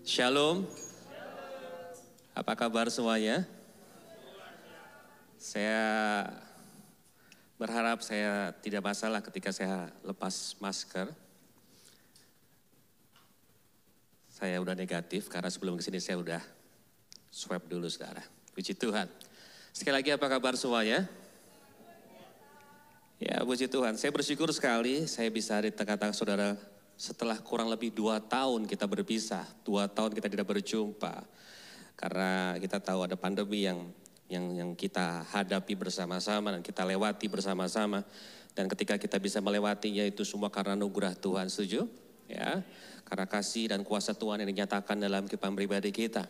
Shalom. Apa kabar semuanya? Saya berharap saya tidak masalah ketika saya lepas masker. Saya udah negatif karena sebelum kesini saya udah swab dulu saudara. Puji Tuhan. Sekali lagi apa kabar semuanya? Ya puji Tuhan. Saya bersyukur sekali saya bisa di tengah-tengah saudara. Setelah kurang lebih 2 tahun kita berpisah, 2 tahun kita tidak berjumpa. Karena kita tahu ada pandemi yang kita hadapi bersama-sama dan kita lewati bersama-sama. Dan ketika kita bisa melewatinya itu semua karena anugerah Tuhan, setuju? Ya, karena kasih dan kuasa Tuhan yang dinyatakan dalam kehidupan pribadi kita.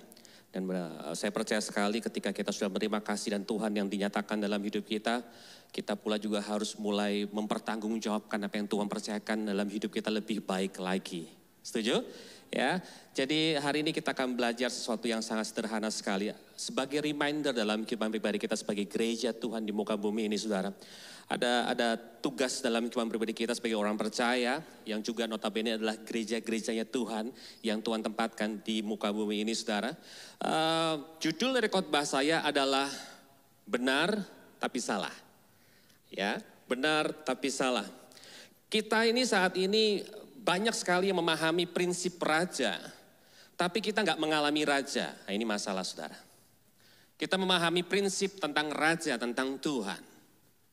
Dan saya percaya sekali ketika kita sudah menerima kasih dan Tuhan yang dinyatakan dalam hidup kita, kita pula juga harus mulai mempertanggungjawabkan apa yang Tuhan percayakan dalam hidup kita lebih baik lagi. Setuju? Ya. Jadi hari ini kita akan belajar sesuatu yang sangat sederhana sekali. Sebagai reminder dalam kehidupan pribadi kita sebagai gereja Tuhan di muka bumi ini saudara. Ada tugas dalam kehidupan pribadi kita sebagai orang percaya yang juga notabene adalah gereja-gerejanya Tuhan yang Tuhan tempatkan di muka bumi ini saudara. Judul dari khotbah saya adalah benar tapi salah. Ya, benar tapi salah. Kita ini saat ini banyak sekali yang memahami prinsip raja, tapi kita nggak mengalami raja. Nah, ini masalah saudara. Kita memahami prinsip tentang raja, tentang Tuhan.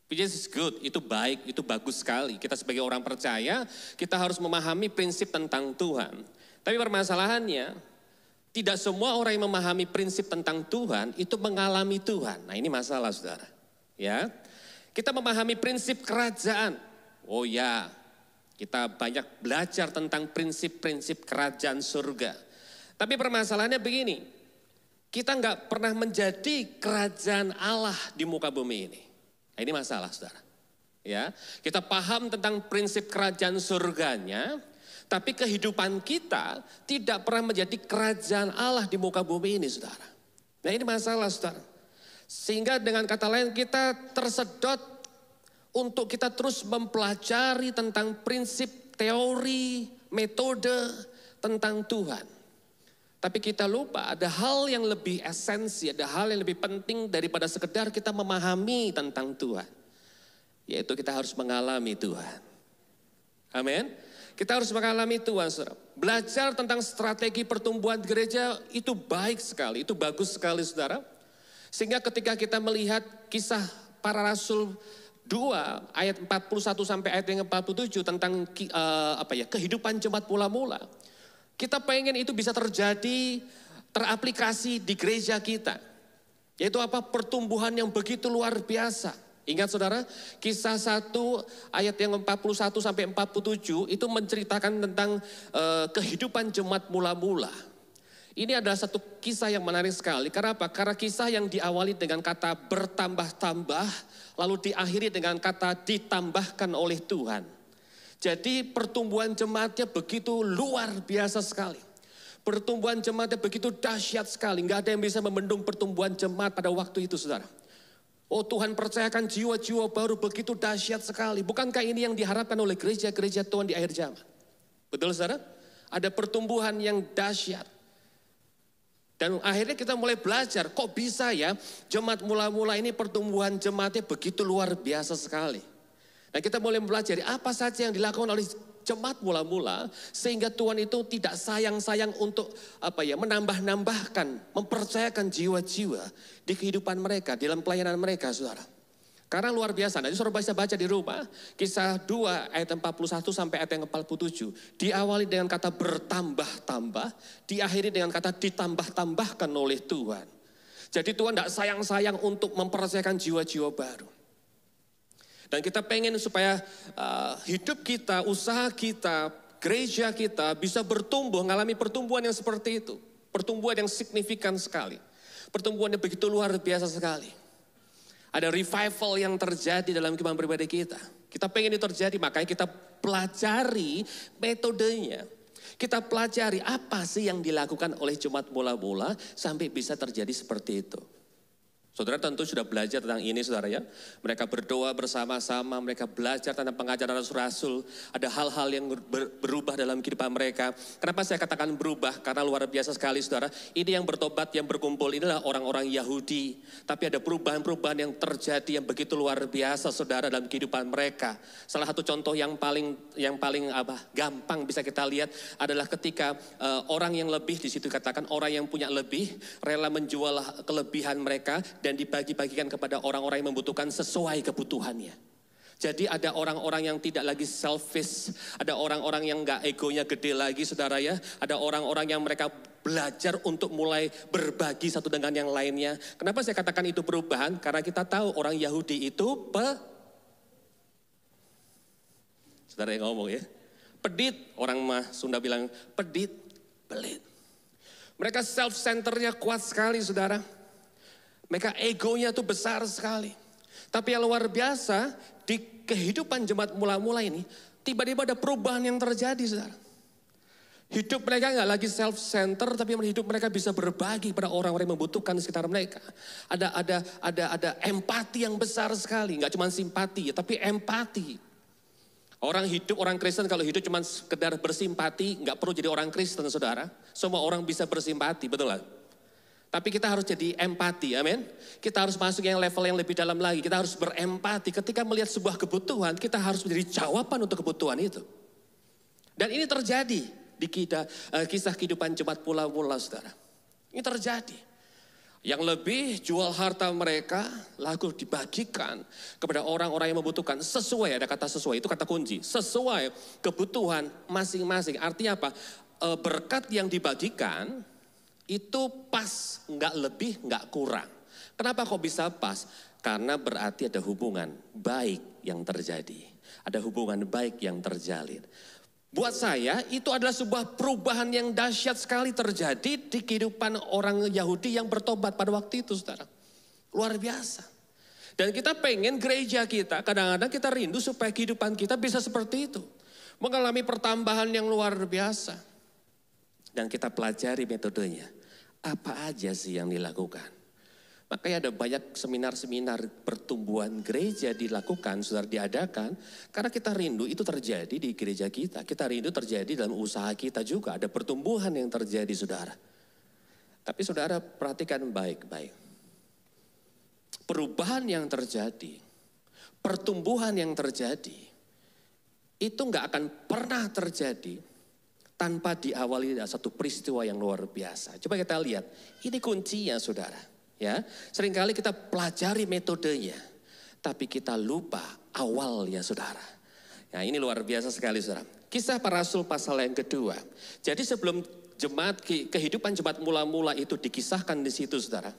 Which is good, itu baik, itu bagus sekali. Kita sebagai orang percaya, kita harus memahami prinsip tentang Tuhan. Tapi permasalahannya, tidak semua orang yang memahami prinsip tentang Tuhan itu mengalami Tuhan. Nah ini masalah saudara. Ya, kita memahami prinsip kerajaan. Oh ya, kita banyak belajar tentang prinsip-prinsip kerajaan surga. Tapi permasalahannya begini, kita nggak pernah menjadi kerajaan Allah di muka bumi ini. Nah, ini masalah saudara. Ya, kita paham tentang prinsip kerajaan surganya, tapi kehidupan kita tidak pernah menjadi kerajaan Allah di muka bumi ini saudara. Nah ini masalah saudara. Sehingga dengan kata lain kita tersedot untuk kita terus mempelajari tentang prinsip, teori, metode tentang Tuhan. Tapi kita lupa ada hal yang lebih esensi, ada hal yang lebih penting daripada sekedar kita memahami tentang Tuhan. Yaitu kita harus mengalami Tuhan. Amin. Kita harus mengalami Tuhan. Saudara. Belajar tentang strategi pertumbuhan gereja itu baik sekali, itu bagus sekali saudara. Sehingga ketika kita melihat kisah para rasul 2 ayat 41 sampai ayat yang 47 tentang kehidupan jemaat mula-mula. Kita pengen itu bisa terjadi, teraplikasi di gereja kita. Yaitu apa? Pertumbuhan yang begitu luar biasa. Ingat saudara, kisah 1 ayat yang 41 sampai 47 itu menceritakan tentang kehidupan jemaat mula-mula. Ini adalah satu kisah yang menarik sekali. Karena apa? Karena kisah yang diawali dengan kata bertambah-tambah, lalu diakhiri dengan kata ditambahkan oleh Tuhan. Jadi pertumbuhan jemaatnya begitu luar biasa sekali. Pertumbuhan jemaatnya begitu dahsyat sekali. Nggak ada yang bisa membendung pertumbuhan jemaat pada waktu itu saudara. Oh Tuhan percayakan jiwa-jiwa baru begitu dahsyat sekali. Bukankah ini yang diharapkan oleh gereja-gereja Tuhan di akhir zaman? Betul saudara? Ada pertumbuhan yang dahsyat. Dan akhirnya kita mulai belajar, kok bisa ya jemaat mula-mula ini pertumbuhan jemaatnya begitu luar biasa sekali. Nah kita mulai mempelajari apa saja yang dilakukan oleh jemaat mula-mula sehingga Tuhan itu tidak sayang-sayang untuk menambah-nambahkan, mempercayakan jiwa-jiwa di kehidupan mereka, dalam pelayanan mereka saudara. Karena luar biasa, nanti saudara bisa baca di rumah, kisah 2 ayat 41 sampai ayat yang 47. Diawali dengan kata bertambah-tambah, diakhiri dengan kata ditambah-tambahkan oleh Tuhan. Jadi Tuhan tidak sayang-sayang untuk mempercayakan jiwa-jiwa baru. Dan kita pengen supaya hidup kita, usaha kita, gereja kita bisa bertumbuh, mengalami pertumbuhan yang seperti itu. Pertumbuhan yang signifikan sekali. Pertumbuhan yang begitu luar biasa sekali. Ada revival yang terjadi dalam kehidupan pribadi kita. Kita pengen itu terjadi, makanya kita pelajari metodenya. Kita pelajari apa sih yang dilakukan oleh jemaat mula-mula sampai bisa terjadi seperti itu. Saudara tentu sudah belajar tentang ini saudara ya. Mereka berdoa bersama-sama, mereka belajar tentang pengajaran rasul-rasul. Ada hal-hal yang berubah dalam kehidupan mereka. Kenapa saya katakan berubah? Karena luar biasa sekali saudara. Ini yang bertobat, yang berkumpul, inilah orang-orang Yahudi. Tapi ada perubahan-perubahan yang terjadi yang begitu luar biasa saudara dalam kehidupan mereka. Salah satu contoh yang paling gampang bisa kita lihat adalah ketika orang yang lebih, di situ katakan orang yang punya lebih, rela menjual kelebihan mereka dan dibagi-bagikan kepada orang-orang yang membutuhkan sesuai kebutuhannya. Jadi ada orang-orang yang tidak lagi selfish, ada orang-orang yang gak egonya gede lagi saudara ya. Ada orang-orang yang mereka belajar untuk mulai berbagi satu dengan yang lainnya. Kenapa saya katakan itu perubahan? Karena kita tahu orang Yahudi itu saudara yang ngomong ya, pedit, orang mah Sunda bilang pedit, pelit. Mereka self-centernya kuat sekali saudara. Mereka egonya tuh besar sekali. Tapi yang luar biasa, di kehidupan jemaat mula-mula ini, tiba-tiba ada perubahan yang terjadi saudara. Hidup mereka nggak lagi self-center, tapi hidup mereka bisa berbagi pada orang-orang yang membutuhkan di sekitar mereka. Ada empati yang besar sekali, nggak cuma simpati, tapi empati. Orang Kristen kalau hidup cuma sekedar bersimpati, nggak perlu jadi orang Kristen saudara. Semua orang bisa bersimpati, betul nggak? Tapi kita harus jadi empati, amin. Kita harus masuk yang level yang lebih dalam lagi. Kita harus berempati ketika melihat sebuah kebutuhan, kita harus menjadi jawaban untuk kebutuhan itu. Dan ini terjadi di kisah kehidupan jemaat mula-mula saudara. Ini terjadi. Yang lebih jual harta mereka, lalu dibagikan kepada orang-orang yang membutuhkan. Sesuai, ada kata sesuai, itu kata kunci. Sesuai kebutuhan masing-masing. Artinya apa? Berkat yang dibagikan itu pas, nggak lebih, nggak kurang. Kenapa kok bisa pas? Karena berarti ada hubungan baik yang terjadi. Ada hubungan baik yang terjalin. Buat saya itu adalah sebuah perubahan yang dahsyat sekali terjadi di kehidupan orang Yahudi yang bertobat pada waktu itu saudara. Luar biasa. Dan kita pengen gereja kita, kadang-kadang kita rindu supaya kehidupan kita bisa seperti itu. Mengalami pertambahan yang luar biasa. Dan kita pelajari metodenya. Apa aja sih yang dilakukan? Makanya ada banyak seminar-seminar pertumbuhan gereja dilakukan, saudara, diadakan. Karena kita rindu itu terjadi di gereja kita. Kita rindu terjadi dalam usaha kita juga. Ada pertumbuhan yang terjadi saudara. Tapi saudara perhatikan baik-baik. Perubahan yang terjadi, pertumbuhan yang terjadi, itu gak akan pernah terjadi tanpa diawali dari satu peristiwa yang luar biasa. Coba kita lihat, ini kuncinya saudara. Ya, seringkali kita pelajari metodenya, tapi kita lupa awalnya saudara. Ya, ini luar biasa sekali saudara. Kisah para Rasul pasal yang kedua. Jadi sebelum kehidupan jemaat mula-mula itu dikisahkan di situ saudara.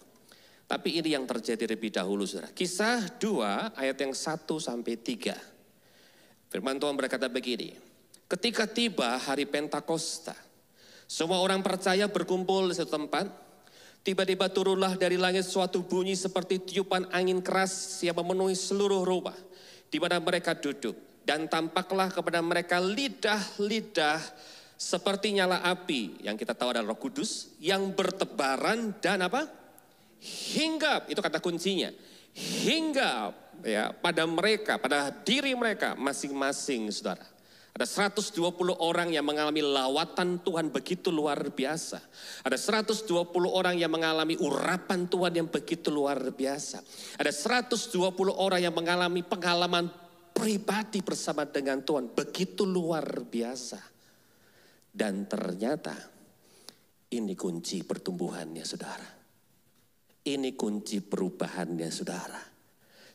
Tapi ini yang terjadi lebih dahulu saudara. Kisah 2 ayat yang 1 sampai 3. Firman Tuhan berkata begini. Ketika tiba hari Pentakosta, semua orang percaya berkumpul di satu tempat. Tiba-tiba turunlah dari langit suatu bunyi seperti tiupan angin keras yang memenuhi seluruh rumah di mana mereka duduk. Dan tampaklah kepada mereka lidah-lidah seperti nyala api, yang kita tahu adalah Roh Kudus, yang bertebaran dan apa? Hinggap, itu kata kuncinya. Hinggap ya pada mereka, pada diri mereka masing-masing saudara. Ada 120 orang yang mengalami lawatan Tuhan begitu luar biasa. Ada 120 orang yang mengalami urapan Tuhan yang begitu luar biasa. Ada 120 orang yang mengalami pengalaman pribadi bersama dengan Tuhan begitu luar biasa. Dan ternyata ini kunci pertumbuhannya saudara. Ini kunci perubahannya saudara.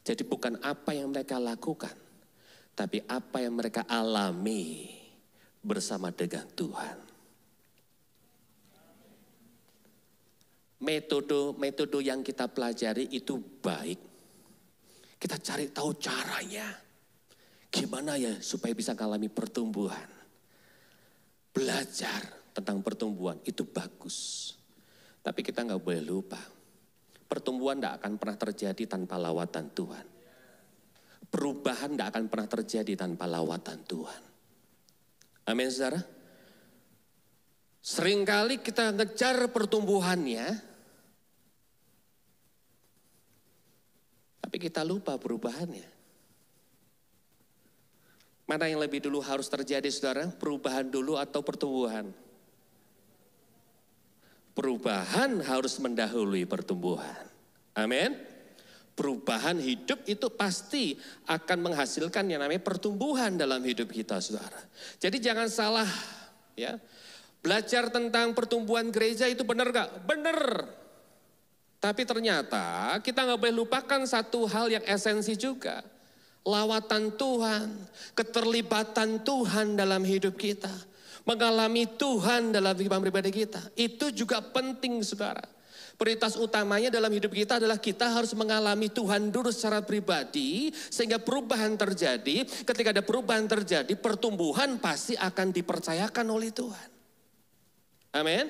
Jadi bukan apa yang mereka lakukan, tapi apa yang mereka alami bersama dengan Tuhan. Metode yang kita pelajari itu baik. Kita cari tahu caranya. Gimana ya supaya bisa mengalami pertumbuhan. Belajar tentang pertumbuhan itu bagus. Tapi kita nggak boleh lupa. Pertumbuhan tidak akan pernah terjadi tanpa lawatan Tuhan. Perubahan tidak akan pernah terjadi tanpa lawatan Tuhan. Amin saudara. Seringkali kita ngejar pertumbuhannya, kita lupa perubahannya. Mana yang lebih dulu harus terjadi saudara? Perubahan dulu atau pertumbuhan? Perubahan harus mendahului pertumbuhan. Amin. Perubahan hidup itu pasti akan menghasilkan yang namanya pertumbuhan dalam hidup kita saudara. Jadi jangan salah ya. Belajar tentang pertumbuhan gereja itu benar gak? Benar. Tapi ternyata kita gak boleh lupakan satu hal yang esensi juga. Lawatan Tuhan, keterlibatan Tuhan dalam hidup kita. Mengalami Tuhan dalam kehidupan pribadi kita. Itu juga penting saudara. Prioritas utamanya dalam hidup kita adalah kita harus mengalami Tuhan dulu secara pribadi. Sehingga perubahan terjadi. Ketika ada perubahan terjadi, pertumbuhan pasti akan dipercayakan oleh Tuhan. Amin.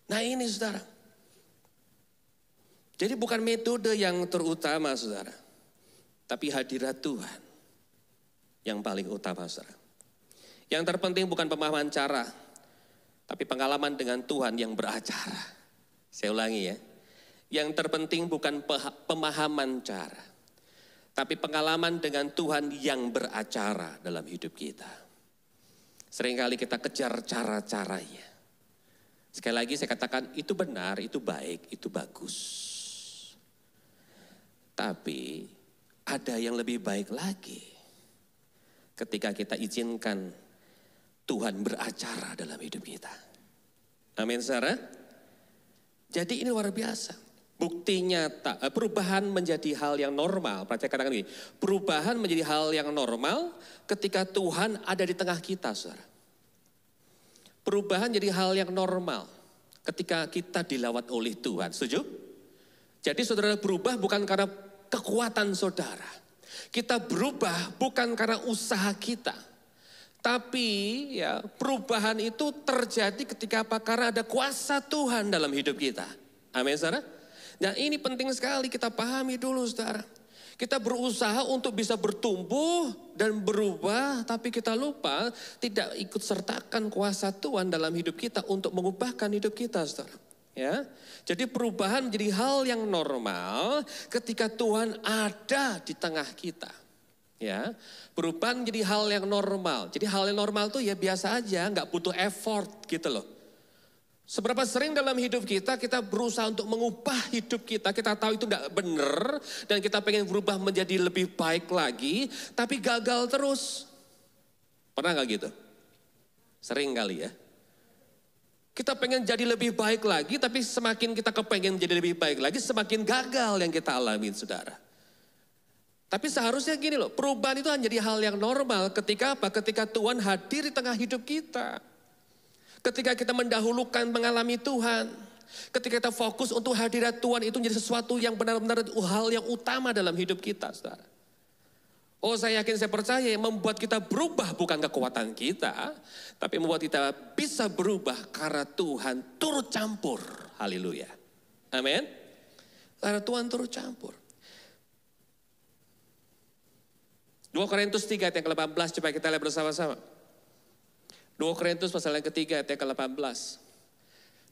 Nah ini saudara. Jadi bukan metode yang terutama saudara. Tapi hadirat Tuhan yang paling utama saudara. Yang terpenting bukan pemahaman cara. Tapi pengalaman dengan Tuhan yang beracara. Saya ulangi ya. Yang terpenting bukan pemahaman cara. Tapi pengalaman dengan Tuhan yang beracara dalam hidup kita. Seringkali kita kejar cara-caranya. Sekali lagi saya katakan itu benar, itu baik, itu bagus. Tapi ada yang lebih baik lagi. Ketika kita izinkan Tuhan beracara dalam hidup kita. Amin saudara. Jadi ini luar biasa. Bukti nyata, perubahan menjadi hal yang normal. Saya katakan ini, perubahan menjadi hal yang normal ketika Tuhan ada di tengah kita saudara. Perubahan jadi hal yang normal ketika kita dilawat oleh Tuhan. Setuju? Jadi saudara berubah bukan karena kekuatan saudara. Kita berubah bukan karena usaha kita. Tapi ya perubahan itu terjadi ketika apa? Karena ada kuasa Tuhan dalam hidup kita. Amin saudara. Dan ini penting sekali kita pahami dulu saudara. Kita berusaha untuk bisa bertumbuh dan berubah. Tapi kita lupa tidak ikut sertakan kuasa Tuhan dalam hidup kita untuk mengubahkan hidup kita saudara. Ya, jadi perubahan menjadi hal yang normal ketika Tuhan ada di tengah kita. Ya, perubahan menjadi hal yang normal. Jadi hal yang normal tuh ya biasa aja, nggak butuh effort gitu loh. Seberapa sering dalam hidup kita berusaha untuk mengubah hidup kita. Kita tahu itu nggak benar dan kita pengen berubah menjadi lebih baik lagi, tapi gagal terus. Pernah nggak gitu? Sering kali ya. Kita pengen jadi lebih baik lagi, tapi semakin kita kepengen jadi lebih baik lagi, semakin gagal yang kita alami saudara. Tapi seharusnya gini loh, perubahan itu menjadi hal yang normal ketika apa? Ketika Tuhan hadir di tengah hidup kita. Ketika kita mendahulukan mengalami Tuhan. Ketika kita fokus untuk hadirat Tuhan itu menjadi sesuatu yang benar-benar hal yang utama dalam hidup kita saudara. Oh saya yakin, saya percaya yang membuat kita berubah bukan kekuatan kita. Tapi membuat kita bisa berubah karena Tuhan turut campur. Haleluya. Amin. Karena Tuhan turut campur. 2 Korintus 3 ayat yang ke-18, coba kita lihat bersama-sama. 2 Korintus pasal yang ketiga ayat yang ke-18.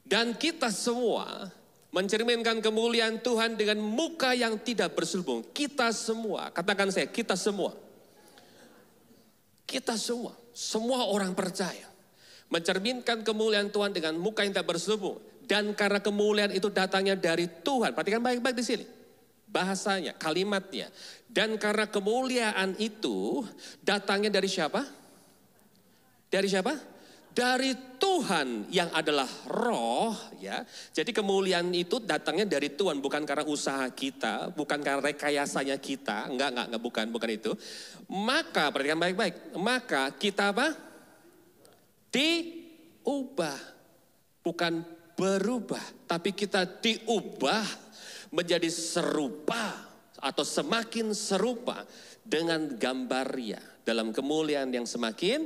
Dan kita semua mencerminkan kemuliaan Tuhan dengan muka yang tidak berselubung. Kita semua, katakan saya, kita semua. Kita semua, semua orang percaya. Mencerminkan kemuliaan Tuhan dengan muka yang tidak berselubung. Dan karena kemuliaan itu datangnya dari Tuhan. Perhatikan baik-baik di sini. Bahasanya, kalimatnya. Dan karena kemuliaan itu datangnya dari siapa? Dari siapa? Dari Tuhan yang adalah roh ya. Jadi kemuliaan itu datangnya dari Tuhan, bukan karena usaha kita, bukan karena rekayasanya kita. Enggak, bukan itu. Maka perhatikan baik-baik. Maka kita apa? Diubah. Bukan berubah, tapi kita diubah menjadi serupa atau semakin serupa dengan gambarnya dalam kemuliaan yang semakin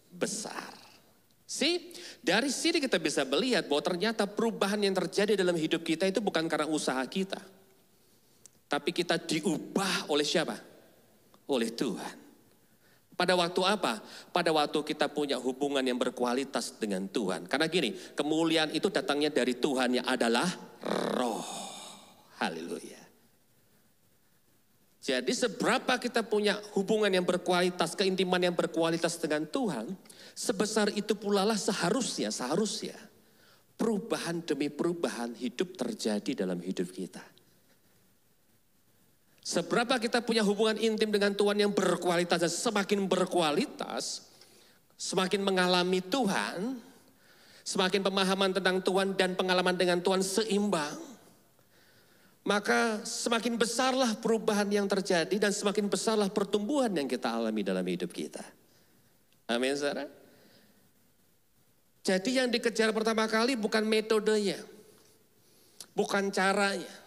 besar. Dari sini kita bisa melihat bahwa ternyata perubahan yang terjadi dalam hidup kita itu bukan karena usaha kita. Tapi kita diubah oleh siapa? Oleh Tuhan. Pada waktu apa? Pada waktu kita punya hubungan yang berkualitas dengan Tuhan. Karena gini, kemuliaan itu datangnya dari Tuhan yang adalah roh. Haleluya. Jadi seberapa kita punya hubungan yang berkualitas, keintiman yang berkualitas dengan Tuhan, sebesar itu pula lah seharusnya perubahan demi perubahan hidup terjadi dalam hidup kita. Seberapa kita punya hubungan intim dengan Tuhan yang berkualitas dan semakin berkualitas, semakin mengalami Tuhan, semakin pemahaman tentang Tuhan dan pengalaman dengan Tuhan seimbang, maka semakin besarlah perubahan yang terjadi dan semakin besarlah pertumbuhan yang kita alami dalam hidup kita. Amin, saudara. Jadi yang dikejar pertama kali bukan metodenya, bukan caranya.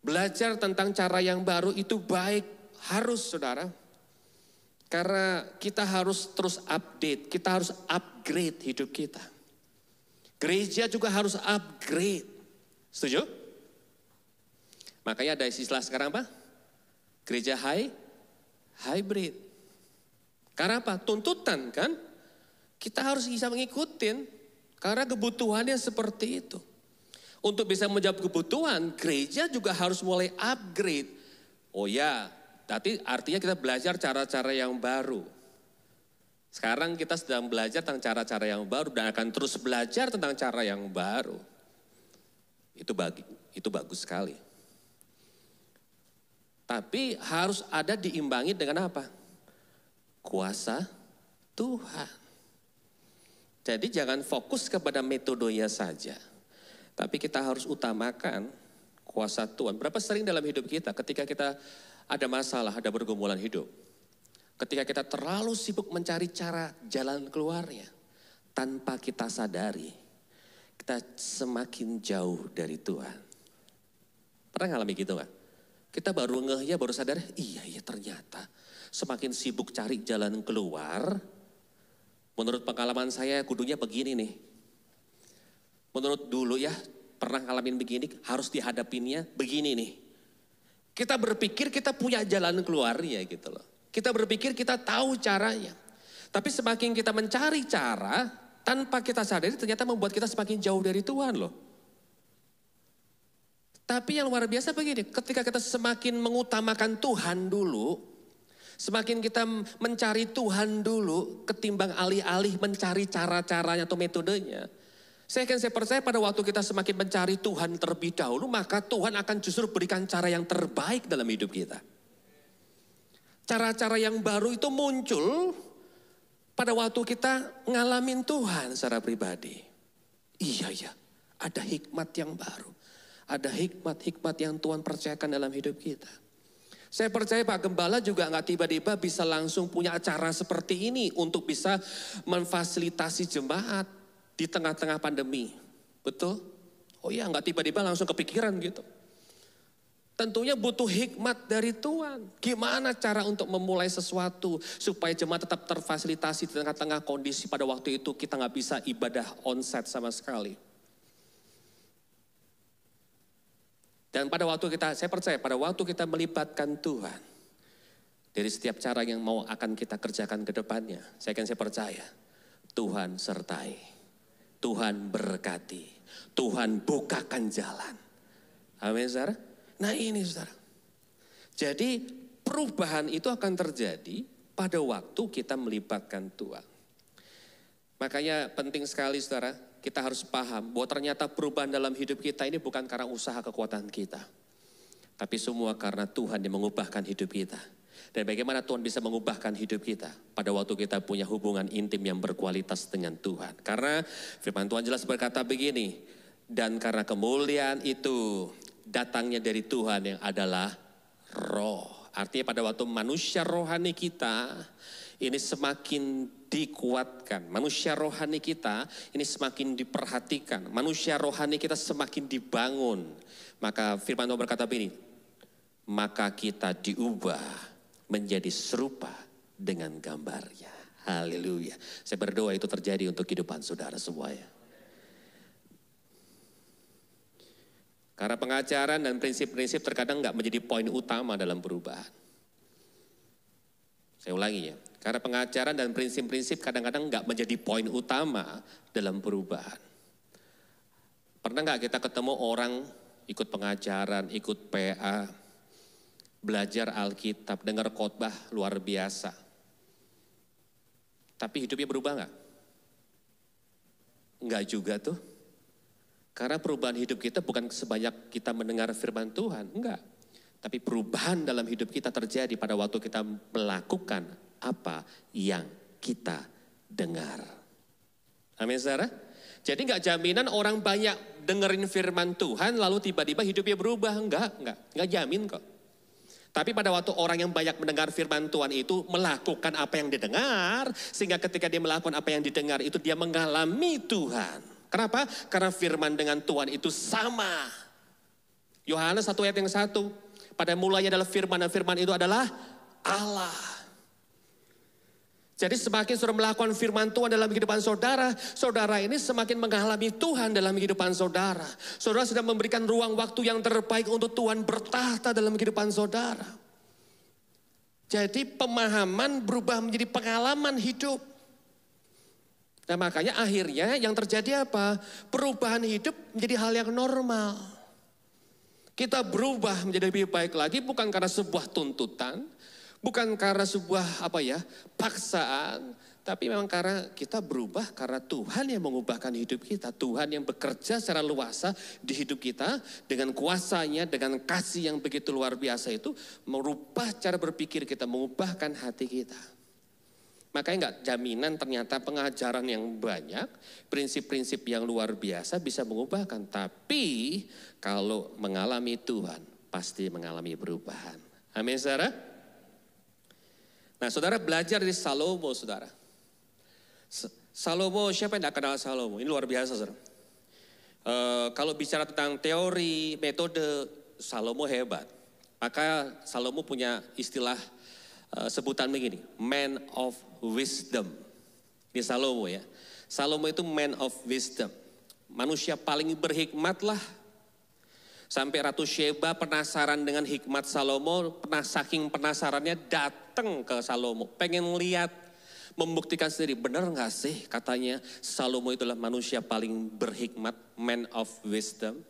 Belajar tentang cara yang baru itu baik, harus saudara. Karena kita harus terus update, kita harus upgrade hidup kita. Gereja juga harus upgrade. Setuju? Makanya ada istilah sekarang apa? Gereja hybrid. Karena apa? Tuntutan kan? Kita harus bisa mengikutin. Karena kebutuhannya seperti itu. Untuk bisa menjawab kebutuhan, gereja juga harus mulai upgrade. Oh ya, artinya kita belajar cara-cara yang baru. Sekarang kita sedang belajar tentang cara-cara yang baru dan akan terus belajar tentang cara yang baru. Itu bagus sekali. Tapi harus ada diimbangi dengan apa? Kuasa Tuhan. Jadi jangan fokus kepada metodenya saja. Tapi kita harus utamakan kuasa Tuhan. Berapa sering dalam hidup kita ketika kita ada masalah, ada pergumulan hidup. Ketika kita terlalu sibuk mencari cara jalan keluarnya. Tanpa kita sadari, kita semakin jauh dari Tuhan. Pernah ngalami gitu gak? Kita baru ngehnya, baru sadar, iya ternyata. Semakin sibuk cari jalan keluar, menurut pengalaman saya kudunya begini nih. Menurut dulu ya, pernah ngalamin begini, harus dihadapinnya begini nih. Kita berpikir kita punya jalan keluarnya gitu loh. Kita berpikir kita tahu caranya. Tapi semakin kita mencari cara, tanpa kita sadari ternyata membuat kita semakin jauh dari Tuhan loh. Tapi yang luar biasa begini, ketika kita semakin mengutamakan Tuhan dulu, semakin kita mencari Tuhan dulu, ketimbang alih-alih mencari cara-caranya atau metodenya. Saya percaya pada waktu kita semakin mencari Tuhan terlebih dahulu, maka Tuhan akan justru berikan cara yang terbaik dalam hidup kita. Cara-cara yang baru itu muncul pada waktu kita ngalamin Tuhan secara pribadi. Iya, ada hikmat yang baru. Ada hikmat-hikmat yang Tuhan percayakan dalam hidup kita. Saya percaya Pak Gembala juga nggak tiba-tiba bisa langsung punya acara seperti ini untuk bisa memfasilitasi jemaat di tengah-tengah pandemi. Betul? Oh iya, nggak tiba-tiba langsung kepikiran gitu. Tentunya butuh hikmat dari Tuhan. Gimana cara untuk memulai sesuatu supaya jemaat tetap terfasilitasi di tengah-tengah kondisi pada waktu itu kita nggak bisa ibadah onsite sama sekali. Dan pada waktu saya percaya pada waktu kita melibatkan Tuhan dari setiap cara yang akan kita kerjakan ke depannya, saya percaya Tuhan sertai, Tuhan berkati, Tuhan bukakan jalan. Amin, saudara. Nah ini saudara. Jadi perubahan itu akan terjadi pada waktu kita melibatkan Tuhan. Makanya penting sekali saudara, kita harus paham bahwa ternyata perubahan dalam hidup kita ini bukan karena usaha kekuatan kita. Tapi semua karena Tuhan yang mengubahkan hidup kita. Dan bagaimana Tuhan bisa mengubahkan hidup kita pada waktu kita punya hubungan intim yang berkualitas dengan Tuhan. Karena firman Tuhan jelas berkata begini, dan karena kemuliaan itu datangnya dari Tuhan yang adalah roh. Artinya pada waktu manusia rohani kita ini semakin dikuatkan. Manusia rohani kita ini semakin diperhatikan. Manusia rohani kita semakin dibangun. Maka firman Tuhan berkata begini, maka kita diubah menjadi serupa dengan gambarnya. Haleluya. Saya berdoa itu terjadi untuk kehidupan saudara semuanya. Karena pengajaran dan prinsip-prinsip terkadang nggak menjadi poin utama dalam perubahan. Saya ulangi ya. Karena pengajaran dan prinsip-prinsip kadang-kadang nggak menjadi poin utama dalam perubahan. Pernah nggak kita ketemu orang ikut pengajaran, ikut PA, belajar Alkitab, dengar khotbah luar biasa. Tapi hidupnya berubah nggak? Nggak juga tuh. Karena perubahan hidup kita bukan sebanyak kita mendengar firman Tuhan, enggak. Tapi perubahan dalam hidup kita terjadi pada waktu kita melakukan apa yang kita dengar. Amin saudara. Jadi nggak jaminan orang banyak dengerin firman Tuhan lalu tiba-tiba hidupnya berubah. Enggak jamin kok. Tapi pada waktu orang yang banyak mendengar firman Tuhan itu melakukan apa yang didengar, sehingga ketika dia melakukan apa yang didengar itu dia mengalami Tuhan. Kenapa? Karena firman dengan Tuhan itu sama. Yohanes 1 ayat yang 1, pada mulanya adalah firman dan firman itu adalah Allah. Jadi semakin saudara melakukan firman Tuhan dalam kehidupan saudara, saudara ini semakin mengalami Tuhan dalam kehidupan saudara. Saudara sedang memberikan ruang waktu yang terbaik untuk Tuhan bertahta dalam kehidupan saudara. Jadi pemahaman berubah menjadi pengalaman hidup. Nah makanya akhirnya yang terjadi apa? Perubahan hidup menjadi hal yang normal. Kita berubah menjadi lebih baik lagi bukan karena sebuah tuntutan. Bukan karena sebuah paksaan, tapi memang karena kita berubah karena Tuhan yang mengubahkan hidup kita. Tuhan yang bekerja secara luasa di hidup kita dengan kuasanya, dengan kasih yang begitu luar biasa itu merubah cara berpikir kita, mengubahkan hati kita. Makanya enggak jaminan ternyata pengajaran yang banyak, prinsip-prinsip yang luar biasa bisa mengubahkan. Tapi kalau mengalami Tuhan pasti mengalami perubahan. Amin saudara. Nah saudara belajar dari Salomo saudara. Salomo, siapa yang tidak kenal Salomo? Ini luar biasa saudara. Kalau bicara tentang teori, metode, Salomo hebat. Maka Salomo punya istilah sebutan begini, man of wisdom. Ini Salomo ya. Salomo itu man of wisdom. Manusia paling berhikmat lah. Sampai Ratu Sheba penasaran dengan hikmat Salomo, saking penasarannya datang ke Salomo. Pengen lihat, membuktikan sendiri, benar gak sih katanya Salomo itulah manusia paling berhikmat, man of wisdom.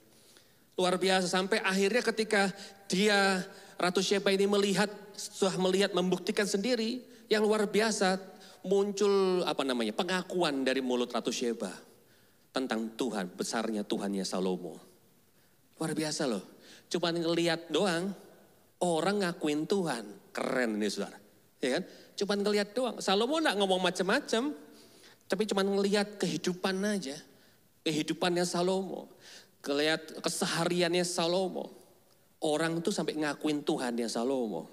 Luar biasa, sampai akhirnya ketika dia, Ratu Sheba ini sudah melihat, membuktikan sendiri, yang luar biasa muncul pengakuan dari mulut Ratu Sheba tentang Tuhan, besarnya Tuhannya Salomo. Luar biasa loh, cuma ngelihat doang, orang ngakuin Tuhan, keren ini saudara. Ya kan? Cuma ngelihat doang, Salomo gak ngomong macam-macam, tapi cuma ngelihat kehidupan aja. Kehidupannya Salomo, ngelihat kesehariannya Salomo. Orang tuh sampai ngakuin Tuhannya Salomo.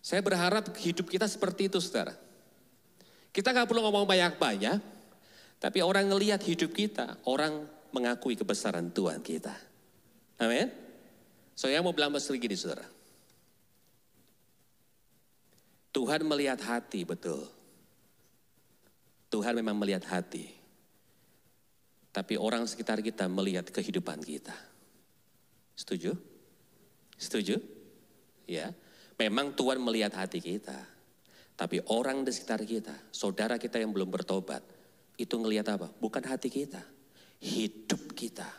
Saya berharap hidup kita seperti itu saudara. Kita gak perlu ngomong banyak-banyak, tapi orang ngelihat hidup kita, orang mengakui kebesaran Tuhan kita. Amin. Saya mau bilang gini saudara. Tuhan melihat hati, betul. Tuhan memang melihat hati. Tapi orang sekitar kita melihat kehidupan kita. Setuju? Setuju? Ya. Memang Tuhan melihat hati kita. Tapi orang di sekitar kita, saudara kita yang belum bertobat, itu ngelihat apa? Bukan hati kita. Hidup kita,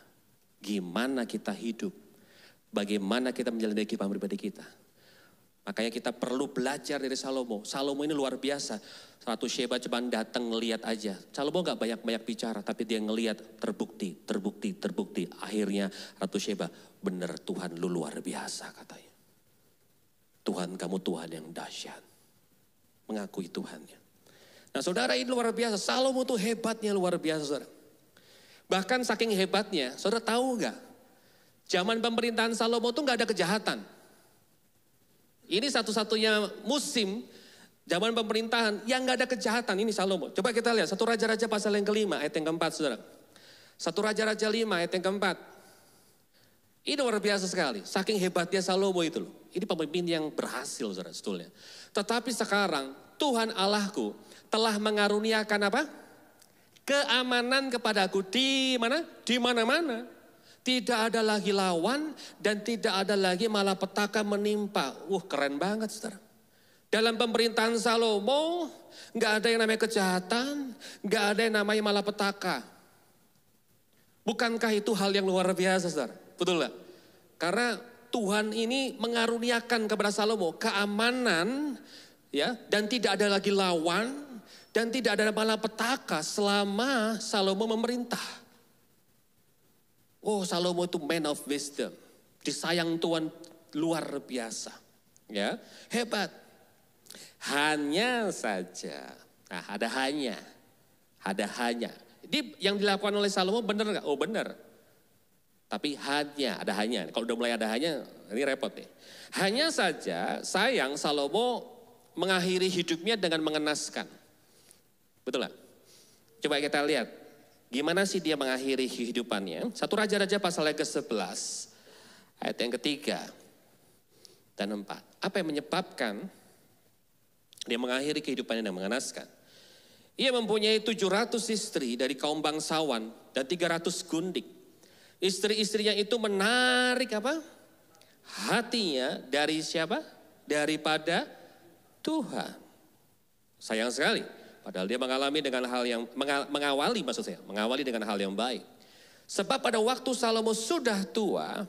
gimana kita hidup, bagaimana kita menjalani kehidupan pribadi kita. Makanya kita perlu belajar dari Salomo. Salomo ini luar biasa. Ratu Sheba cuma datang ngelihat aja. Salomo gak banyak-banyak bicara, tapi dia ngelihat terbukti. Akhirnya Ratu Sheba, benar Tuhan lu luar biasa katanya. Tuhan kamu Tuhan yang dahsyat. Mengakui Tuhannya. Nah saudara ini luar biasa. Salomo tuh hebatnya luar biasa saudara. Bahkan saking hebatnya, saudara tahu gak? Zaman pemerintahan Salomo tuh gak ada kejahatan. Ini satu-satunya musim zaman pemerintahan yang gak ada kejahatan. Ini Salomo. Coba kita lihat, 1 Raja-Raja pasal yang kelima ayat yang keempat saudara. 1 Raja-Raja 5 ayat yang keempat. Ini luar biasa sekali. Saking hebatnya Salomo itu loh. Ini pemimpin yang berhasil saudara sebetulnya. Tetapi sekarang Tuhan Allahku telah mengaruniakan apa? Keamanan kepadaku di mana? Di mana-mana. Tidak ada lagi lawan dan tidak ada lagi malapetaka menimpa. Keren banget saudara. Dalam pemerintahan Salomo gak ada yang namanya kejahatan, gak ada yang namanya malapetaka. Bukankah itu hal yang luar biasa saudara? Betul gak? Karena Tuhan ini mengaruniakan kepada Salomo keamanan, ya, dan tidak ada lagi lawan dan tidak ada malapetaka selama Salomo memerintah. Oh, Salomo itu man of wisdom, disayang Tuhan luar biasa, ya, hebat. Hanya saja, nah ada hanya. Jadi yang dilakukan oleh Salomo benar nggak? Oh benar. Tapi ada hanya. Kalau udah mulai ada hanya, ini repot nih. Hanya saja sayang Salomo mengakhiri hidupnya dengan mengenaskan. Betul nggak? Coba kita lihat. Gimana sih dia mengakhiri kehidupannya? 1 Raja-Raja pasal yang ke-11. Ayat yang ketiga dan 4. Apa yang menyebabkan dia mengakhiri kehidupannya dengan mengenaskan? Ia mempunyai 700 istri dari kaum bangsawan dan 300 gundik. Istri-istrinya itu menarik apa? Hatinya dari siapa? Daripada Tuhan. Sayang sekali. Padahal dia mengawali dengan hal yang baik. Sebab pada waktu Salomo sudah tua,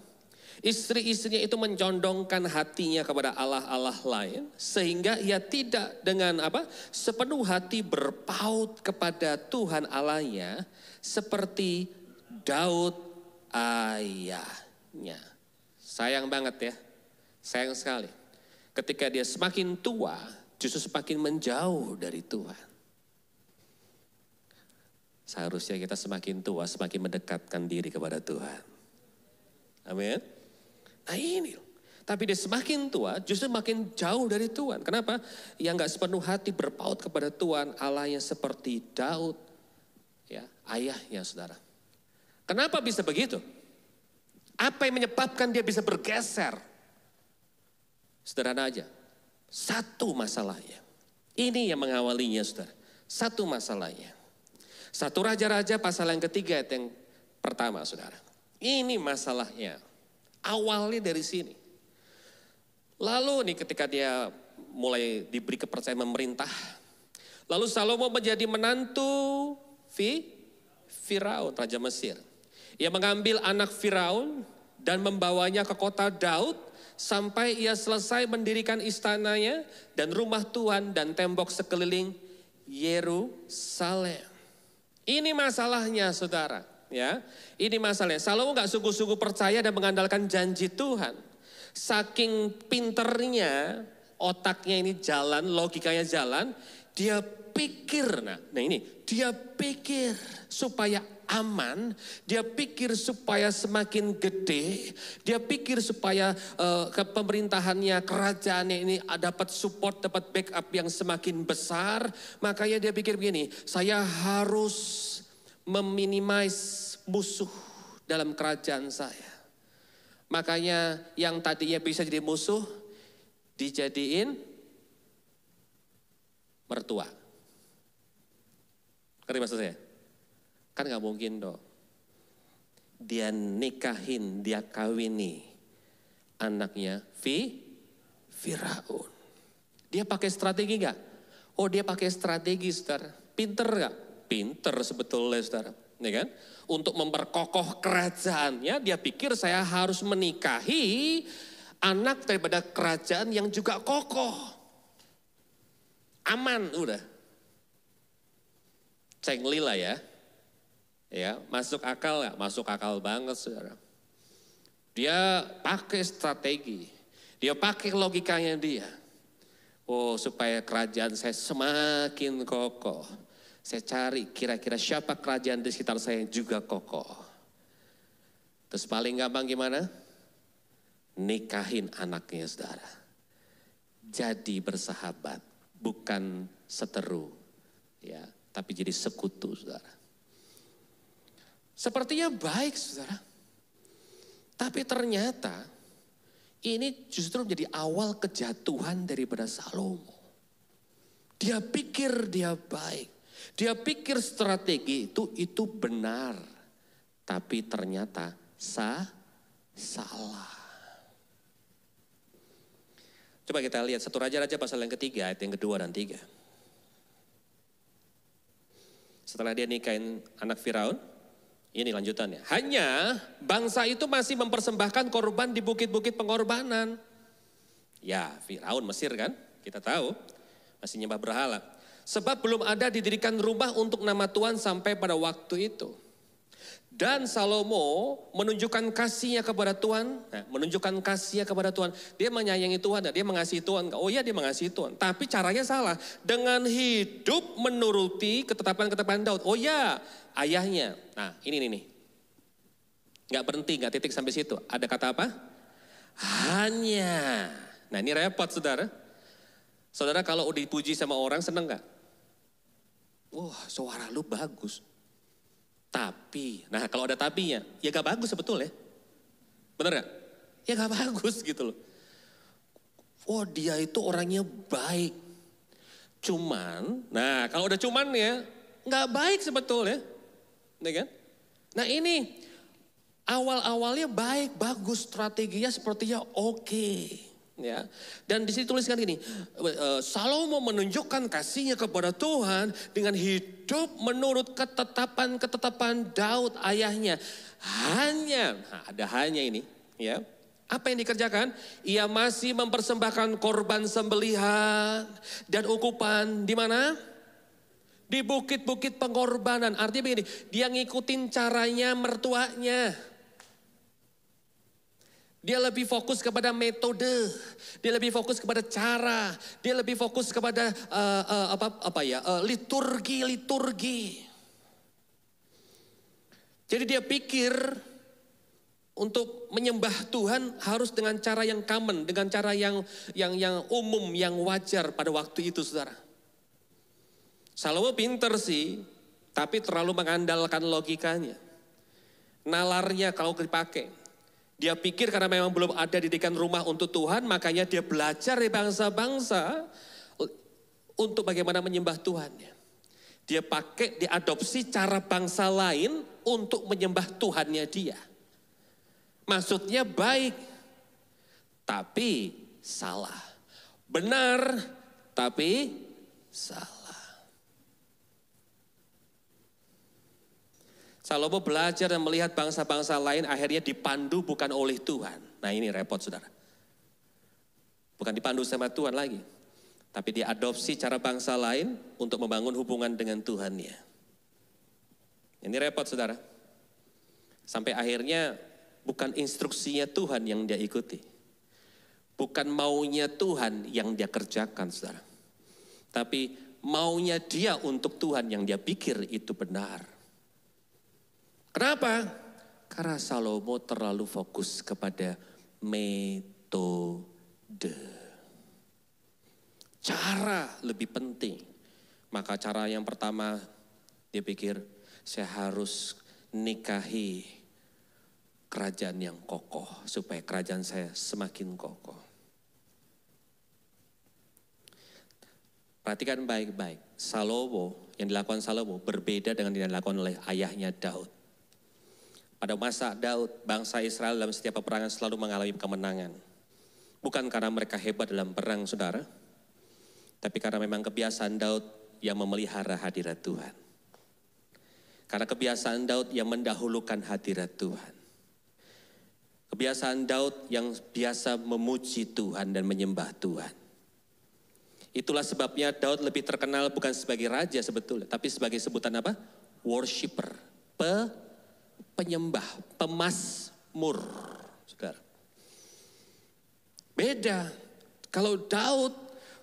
istri-istrinya itu mencondongkan hatinya kepada Allah-Allah lain. Sehingga ia tidak dengan sepenuh hati berpaut kepada Tuhan Allahnya. Seperti Daud ayahnya. Sayang banget ya. Sayang sekali. Ketika dia semakin tua, justru semakin menjauh dari Tuhan. Seharusnya kita semakin tua, semakin mendekatkan diri kepada Tuhan. Amin. Nah ini, tapi dia semakin tua, justru makin jauh dari Tuhan. Kenapa? Yang gak sepenuh hati berpaut kepada Tuhan, Allahnya seperti Daud, ya, ayahnya saudara. Kenapa bisa begitu? Apa yang menyebabkan dia bisa bergeser? Sederhana aja. Satu masalahnya. Ini yang mengawalinya saudara. Satu masalahnya. 1 Raja-Raja pasal yang ketiga ayat yang pertama saudara. Ini masalahnya. Awalnya dari sini. Lalu nih ketika dia mulai diberi kepercayaan memerintah. Lalu Salomo menjadi menantu Firaun, Raja Mesir. Ia mengambil anak Firaun dan membawanya ke kota Daud sampai ia selesai mendirikan istananya dan rumah Tuhan dan tembok sekeliling Yerusalem. Ini masalahnya saudara, ya. Ini masalahnya. Salomo nggak sungguh-sungguh percaya dan mengandalkan janji Tuhan. Saking pinternya, otaknya ini jalan, logikanya jalan, dia pikir, dia pikir supaya aman, dia pikir supaya semakin gede, dia pikir supaya pemerintahannya, kerajaannya ini dapat support, dapat backup yang semakin besar. Makanya dia pikir begini, saya harus meminimais musuh dalam kerajaan saya. Makanya yang tadinya bisa jadi musuh, dijadiin mertua. Ngerti maksud saya? Kan gak mungkin dong. Dia nikahin, dia kawini anaknya Firaun. Dia pakai strategi gak? Oh dia pakai strategi saudara. Pinter gak? Pinter sebetulnya saudara. Ya kan? Untuk memperkokoh kerajaannya, dia pikir saya harus menikahi anak daripada kerajaan yang juga kokoh. Aman udah. Cenglila ya. Ya, masuk akal gak? Masuk akal banget saudara. Dia pakai strategi. Dia pakai logikanya dia. Oh supaya kerajaan saya semakin kokoh. Saya cari kira-kira siapa kerajaan di sekitar saya yang juga kokoh. Terus paling gampang gimana? Nikahin anaknya saudara. Jadi bersahabat. Bukan seteru. Ya, tapi jadi sekutu saudara. Sepertinya baik saudara. Tapi ternyata ini justru menjadi awal kejatuhan daripada Salomo. Dia pikir dia baik. Dia pikir strategi itu benar. Tapi ternyata salah. Coba kita lihat 1 Raja-Raja pasal yang ketiga ayat yang kedua dan 3. Setelah dia nikahin anak Firaun. Ini lanjutannya. Hanya bangsa itu masih mempersembahkan korban di bukit-bukit pengorbanan. Ya, Firaun Mesir kan, kita tahu. Masih nyembah berhala. Sebab belum ada didirikan rumah untuk nama Tuhan sampai pada waktu itu. Dan Salomo menunjukkan kasihnya kepada Tuhan. Nah, menunjukkan kasihnya kepada Tuhan. Dia menyayangi Tuhan, dia mengasihi Tuhan. Oh iya dia mengasihi Tuhan. Tapi caranya salah. Dengan hidup menuruti ketetapan-ketetapan Daud. Oh iya ayahnya. Nah ini nih. Gak berhenti, gak titik sampai situ. Ada kata apa? Hanya. Nah ini repot saudara. Saudara kalau udah dipuji sama orang seneng gak? Wah suara lu bagus. Tapi, nah kalau ada tapinya, ya gak bagus sebetulnya. Bener gak? Ya gak bagus gitu loh. Oh dia itu orangnya baik. Cuman, nah kalau udah cuman ya, gak baik sebetulnya. Ya kan? Nah ini, awal-awalnya baik, bagus, strateginya sepertinya oke. Ya, dan di situ tuliskan ini, Salomo menunjukkan kasihnya kepada Tuhan dengan hidup menurut ketetapan-ketetapan Daud ayahnya. Hanya, nah ada hanya ini, ya. Apa yang dikerjakan? Ia masih mempersembahkan korban sembelihan dan ukupan di mana? Di bukit-bukit pengorbanan. Artinya begini, dia ngikutin caranya mertuanya. Dia lebih fokus kepada metode, dia lebih fokus kepada cara, dia lebih fokus kepada liturgi. Jadi dia pikir untuk menyembah Tuhan harus dengan cara yang common, dengan cara yang umum, yang wajar pada waktu itu, saudara. Salomo pinter sih, tapi terlalu mengandalkan logikanya. Nalarnya kalau dipakai. Dia pikir karena memang belum ada didikan rumah untuk Tuhan, makanya dia belajar dari bangsa-bangsa untuk bagaimana menyembah Tuhan. Dia pakai, diadopsi cara bangsa lain untuk menyembah Tuhannya dia. Maksudnya baik, tapi salah. Benar, tapi salah. Salomo belajar dan melihat bangsa-bangsa lain akhirnya dipandu bukan oleh Tuhan. Nah ini repot saudara. Bukan dipandu sama Tuhan lagi. Tapi dia adopsi cara bangsa lain untuk membangun hubungan dengan Tuhannya. Ini repot saudara. Sampai akhirnya bukan instruksinya Tuhan yang dia ikuti. Bukan maunya Tuhan yang dia kerjakan saudara. Tapi maunya dia untuk Tuhan yang dia pikir itu benar. Kenapa? Karena Salomo terlalu fokus kepada metode. Cara lebih penting. Maka cara yang pertama dia pikir saya harus nikahi kerajaan yang kokoh. Supaya kerajaan saya semakin kokoh. Perhatikan baik-baik. Salomo, yang dilakukan Salomo berbeda dengan yang dilakukan oleh ayahnya Daud. Pada masa Daud, bangsa Israel dalam setiap peperangan selalu mengalami kemenangan. Bukan karena mereka hebat dalam perang, saudara. Tapi karena memang kebiasaan Daud yang memelihara hadirat Tuhan. Karena kebiasaan Daud yang mendahulukan hadirat Tuhan. Kebiasaan Daud yang biasa memuji Tuhan dan menyembah Tuhan. Itulah sebabnya Daud lebih terkenal bukan sebagai raja sebetulnya. Tapi sebagai sebutan apa? Worshipper. Penyembah, pemazmur, saudara. Beda, kalau Daud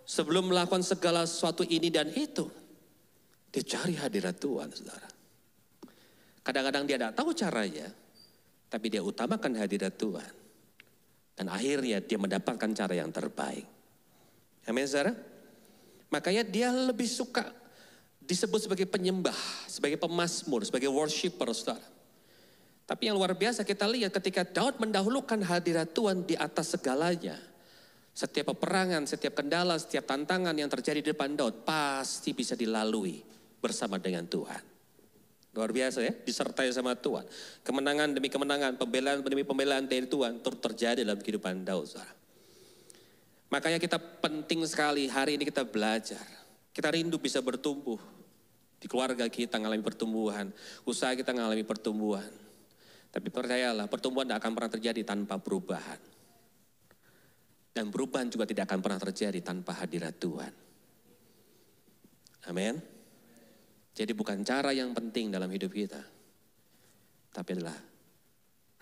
sebelum melakukan segala sesuatu ini dan itu, dia cari hadirat Tuhan, saudara. Kadang-kadang dia tidak tahu caranya, tapi dia utamakan hadirat Tuhan. Dan akhirnya dia mendapatkan cara yang terbaik. Amin, saudara? Makanya dia lebih suka disebut sebagai penyembah, sebagai pemazmur, sebagai worshipper, saudara. Tapi yang luar biasa kita lihat ketika Daud mendahulukan hadirat Tuhan di atas segalanya. Setiap peperangan, setiap kendala, setiap tantangan yang terjadi di depan Daud pasti bisa dilalui bersama dengan Tuhan. Luar biasa ya, disertai sama Tuhan. Kemenangan demi kemenangan, pembelaan demi pembelaan dari Tuhan terjadi dalam kehidupan Daud. Saudara. Makanya kita penting sekali hari ini kita belajar. Kita rindu bisa bertumbuh Di keluarga kita mengalami pertumbuhan, usaha kita mengalami pertumbuhan. Tapi percayalah, pertumbuhan tidak akan pernah terjadi tanpa perubahan. Dan perubahan juga tidak akan pernah terjadi tanpa hadirat Tuhan. Amin. Jadi bukan cara yang penting dalam hidup kita, tapi adalah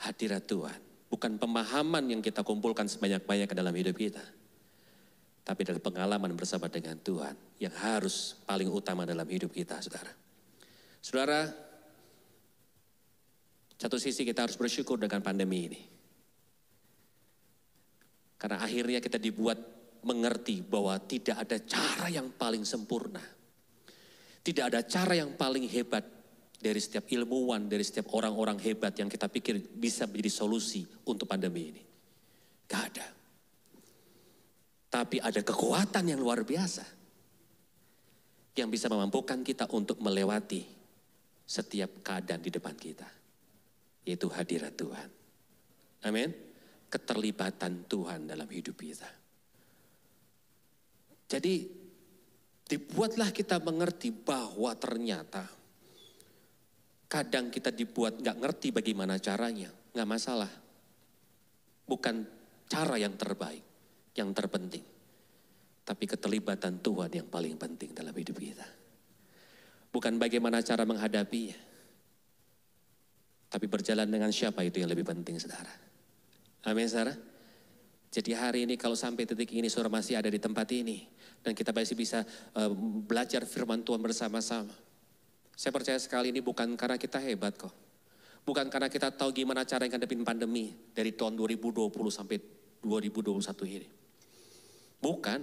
hadirat Tuhan. Bukan pemahaman yang kita kumpulkan sebanyak-banyak ke dalam hidup kita, tapi adalah pengalaman bersama dengan Tuhan yang harus paling utama dalam hidup kita, saudara. Saudara, satu sisi kita harus bersyukur dengan pandemi ini. Karena akhirnya kita dibuat mengerti bahwa tidak ada cara yang paling sempurna. Tidak ada cara yang paling hebat dari setiap ilmuwan, dari setiap orang-orang hebat yang kita pikir bisa menjadi solusi untuk pandemi ini. Gak ada. Tapi ada kekuatan yang luar biasa yang bisa memampukan kita untuk melewati setiap keadaan di depan kita. Yaitu hadirat Tuhan. Amin. Keterlibatan Tuhan dalam hidup kita. Jadi dibuatlah kita mengerti bahwa ternyata kadang kita dibuat gak ngerti bagaimana caranya. Gak masalah. Bukan cara yang terbaik, yang terpenting. Tapi keterlibatan Tuhan yang paling penting dalam hidup kita. Bukan bagaimana cara menghadapinya. Tapi berjalan dengan siapa itu yang lebih penting, saudara. Amin, saudara. Jadi hari ini kalau sampai titik ini saudara masih ada di tempat ini. Dan kita masih bisa belajar firman Tuhan bersama-sama. Saya percaya sekali ini bukan karena kita hebat kok. Bukan karena kita tahu gimana cara ngadepin pandemi dari tahun 2020 sampai 2021 ini. Bukan.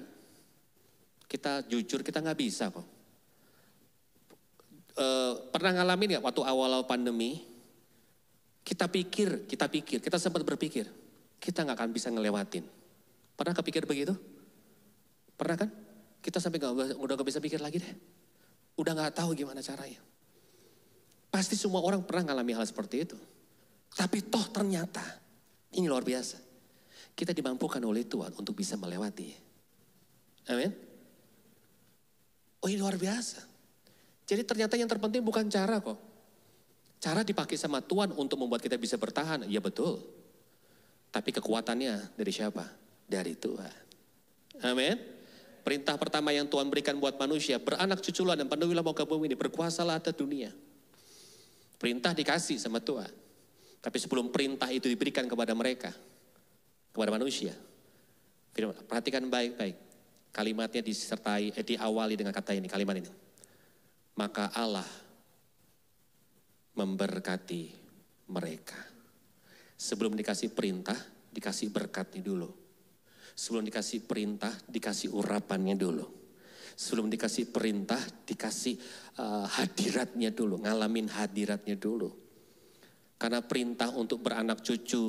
Kita jujur kita nggak bisa kok. Pernah ngalamin nggak waktu awal-awal pandemi? Kita sempat berpikir. Kita nggak akan bisa ngelewatin. Pernah kepikir begitu? Pernah kan? Kita sampai udah gak bisa pikir lagi deh. Udah gak tahu gimana caranya. Pasti semua orang pernah ngalami hal seperti itu. Tapi toh ternyata, ini luar biasa. Kita dimampukan oleh Tuhan untuk bisa melewati. Amin. Oh, ini luar biasa. Jadi ternyata yang terpenting bukan cara kok. Cara dipakai sama Tuhan untuk membuat kita bisa bertahan. Ya betul. Tapi kekuatannya dari siapa? Dari Tuhan. Amin. Perintah pertama yang Tuhan berikan buat manusia, beranak cuculah dan penuhilah muka bumi ini, berkuasalah atas dunia. Perintah dikasih sama Tuhan. Tapi sebelum perintah itu diberikan kepada mereka, kepada manusia, perhatikan baik-baik. Kalimatnya disertai, diawali dengan kata ini, kalimat ini. Maka Allah memberkati mereka. Sebelum dikasih perintah, dikasih berkatnya dulu. Sebelum dikasih perintah, dikasih urapannya dulu. Sebelum dikasih perintah, dikasih hadiratnya dulu. Ngalamin hadiratnya dulu. Karena perintah untuk beranak cucu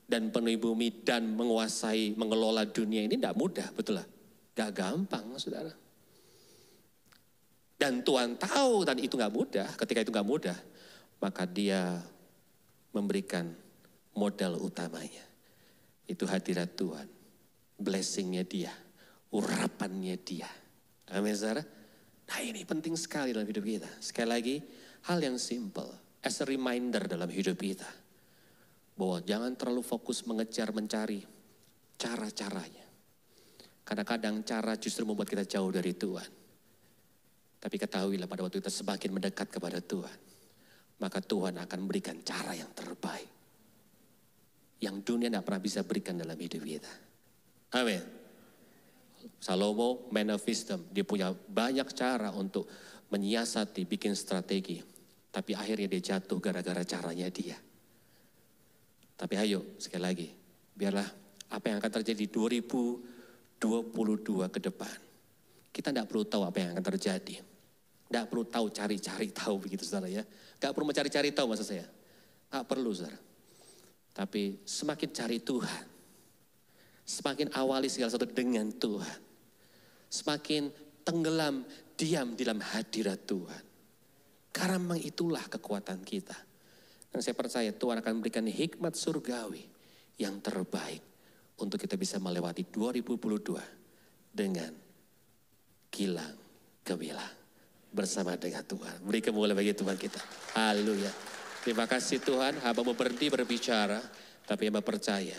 dan penuhi bumi dan menguasai, mengelola dunia ini tidak mudah, betul lah. Gak gampang, saudara. Dan Tuhan tahu dan itu gak mudah. Ketika itu gak mudah, maka dia memberikan modal utamanya. Itu hadirat Tuhan. Blessingnya dia. Urapannya dia. Amin, saudara. Nah, ini penting sekali dalam hidup kita. Sekali lagi, hal yang simple. As a reminder dalam hidup kita. Bahwa jangan terlalu fokus mengejar, mencari cara-caranya. Karena kadang cara justru membuat kita jauh dari Tuhan. Tapi ketahuilah pada waktu kita semakin mendekat kepada Tuhan. Maka Tuhan akan berikan cara yang terbaik. Yang dunia tidak pernah bisa berikan dalam hidup kita. Amin. Salomo, man of wisdom, dia punya banyak cara untuk menyiasati, bikin strategi. Tapi akhirnya dia jatuh gara-gara caranya dia. Tapi ayo, sekali lagi, biarlah apa yang akan terjadi 2022 ke depan. Kita tidak perlu tahu apa yang akan terjadi. Tidak perlu tahu cari-cari tahu begitu, saudara ya. Tidak perlu mencari-cari tahu maksud saya. Tidak perlu, saudara. Tapi semakin cari Tuhan, semakin awali segala sesuatu dengan Tuhan, semakin tenggelam, diam di dalam hadirat Tuhan. Karena memang itulah kekuatan kita. Dan saya percaya Tuhan akan memberikan hikmat surgawi yang terbaik untuk kita bisa melewati 2022 dengan kilang gemilang. bersama dengan Tuhan. Beri kemuliaan bagi Tuhan kita. Haleluya. Terima kasih Tuhan, hamba-Mu berhenti berbicara, tapi hamba percaya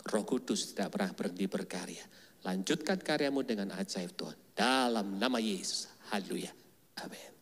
Roh Kudus tidak pernah berhenti berkarya. Lanjutkan karya-Mu dengan ajaib Tuhan. Dalam nama Yesus. Haleluya. Amin.